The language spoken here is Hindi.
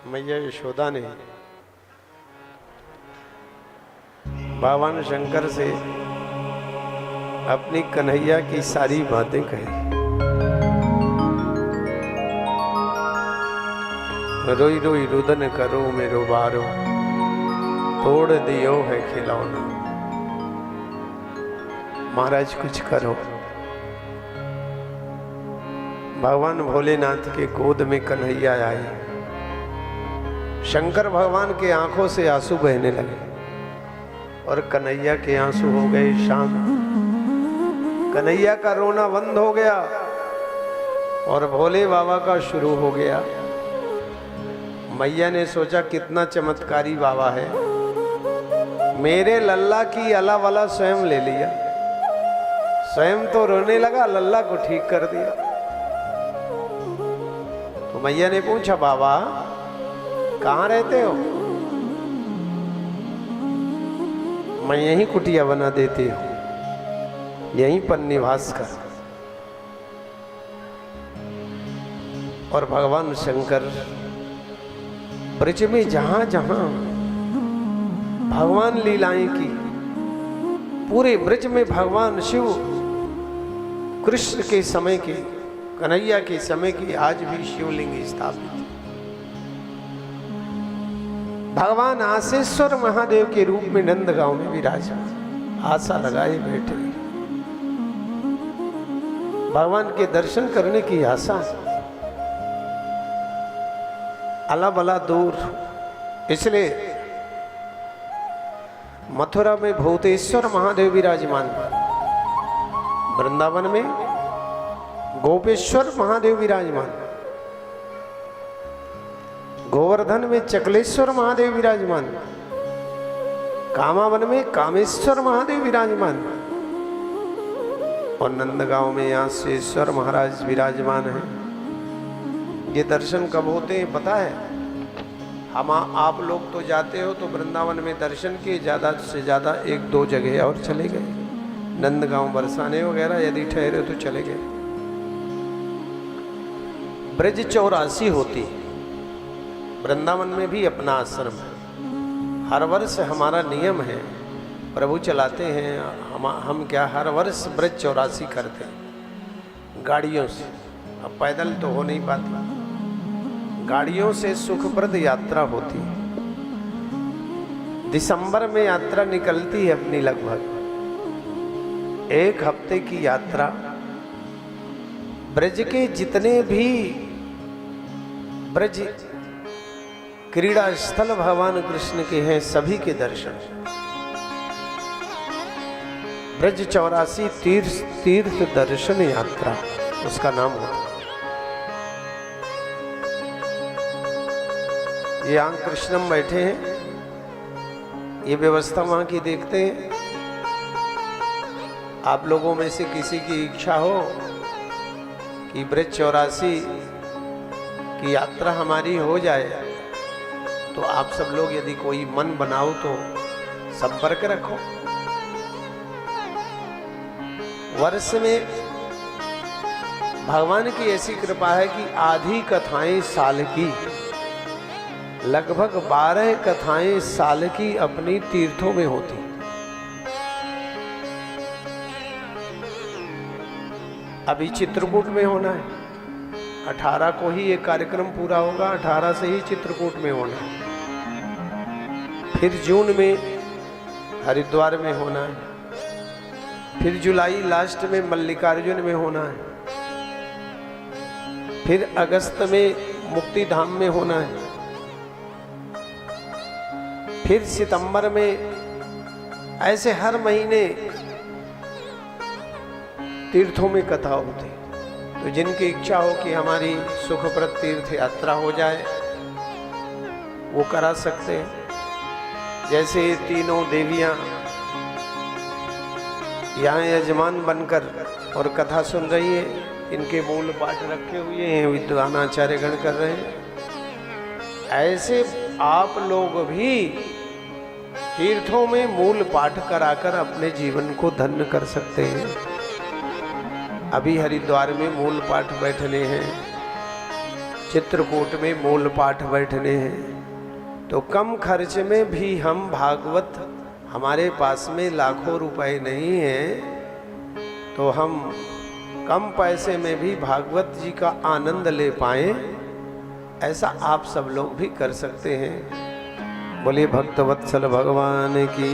मैया यशोदा ने भगवान शंकर से अपनी कन्हैया की सारी बातें कही। रोई रोई रुदन करो मेरो बारो, तोड़ दियो है खिलौना। महाराज कुछ करो। भगवान भोलेनाथ के गोद में कन्हैया आई। शंकर भगवान के आंखों से आंसू बहने लगे और कन्हैया के आंसू हो गए शांत। कन्हैया का रोना बंद हो गया और भोले बाबा का शुरू हो गया। मैया ने सोचा कितना चमत्कारी बाबा है, मेरे लल्ला की अला वाला स्वयं ले लिया। स्वयं तो रोने लगा, लल्ला को ठीक कर दिया। तो मैया ने पूछा, बाबा कहाँ रहते हो? मैं यहीं कुटिया बना देती हूँ, यहीं पर निवास कर। और भगवान शंकर ब्रज में जहां जहां भगवान लीलाएं की, पूरे ब्रज में भगवान शिव कृष्ण के समय के, कन्हैया के समय की आज भी शिवलिंग स्थापित है। भगवान आसेश्वर महादेव के रूप में नंदगांव में विराजमान, आशा लगाए बैठे, भगवान के दर्शन करने की आशा। अला बला दूर, इसलिए मथुरा में भूतेश्वर महादेव विराजमान, वृंदावन में गोपेश्वर महादेव विराजमान, गोवर्धन में चकलेश्वर महादेव विराजमान, कामावन में कामेश्वर महादेव विराजमान और नंदगांव में आसेश्वर महाराज विराजमान है। ये दर्शन कब होते हैं पता है? हम आप लोग तो जाते हो तो वृंदावन में दर्शन किए, ज़्यादा से ज़्यादा 1-2 जगह और चले गए, नंदगांव बरसाने वगैरह यदि ठहरे तो चले गए। ब्रज 84 होती, वृंदावन में भी अपना आश्रम है। हर वर्ष हमारा नियम है, प्रभु चलाते हैं, हम क्या हर वर्ष ब्रज 84 करते हैं गाड़ियों से। अब पैदल तो हो नहीं पाती, गाड़ियों से सुखप्रद यात्रा होती है। दिसंबर में यात्रा निकलती है अपनी, लगभग 1 हफ्ते की यात्रा। ब्रज के जितने भी ब्रज क्रीड़ा स्थल भगवान कृष्ण के हैं, सभी के दर्शन। ब्रज 84 तीर्थ दर्शन यात्रा उसका नाम होता है। ये यहाँ कृष्णम बैठे हैं, ये व्यवस्था वहाँ की देखते हैं। आप लोगों में से किसी की इच्छा हो कि ब्रज 84 की यात्रा हमारी हो जाए तो आप सब लोग यदि कोई मन बनाओ तो संपर्क रखो। वर्ष में भगवान की ऐसी कृपा है कि आधी कथाएं साल की, लगभग 12 कथाएं साल की अपनी तीर्थों में होती। अभी चित्रकूट में होना है, 18 को ही ये कार्यक्रम पूरा होगा, 18 से ही चित्रकूट में होना है। फिर जून में हरिद्वार में होना है, फिर जुलाई लास्ट में मल्लिकार्जुन में होना है, फिर अगस्त में मुक्तिधाम में होना है, फिर सितंबर में। ऐसे हर महीने तीर्थों में कथा होती। तो जिनकी इच्छा हो कि हमारी सुखप्रद तीर्थ यात्रा हो जाए वो करा सकते हैं। जैसे तीनों देवियां यहाँ यजमान बनकर और कथा सुन रही है, इनके मूल पाठ रखे हुए हैं, विद्वान आचार्य गण कर रहे हैं। ऐसे आप लोग भी तीर्थों में मूल पाठ कराकर अपने जीवन को धन्य कर सकते हैं। अभी हरिद्वार में मूल पाठ बैठने हैं, चित्रकूट में मूल पाठ बैठने हैं, तो कम खर्च में भी हम भागवत, हमारे पास में लाखों रुपए नहीं हैं तो हम कम पैसे में भी भागवत जी का आनंद ले पाएं, ऐसा आप सब लोग भी कर सकते हैं। बोलिए भक्तवत्सल भगवान की।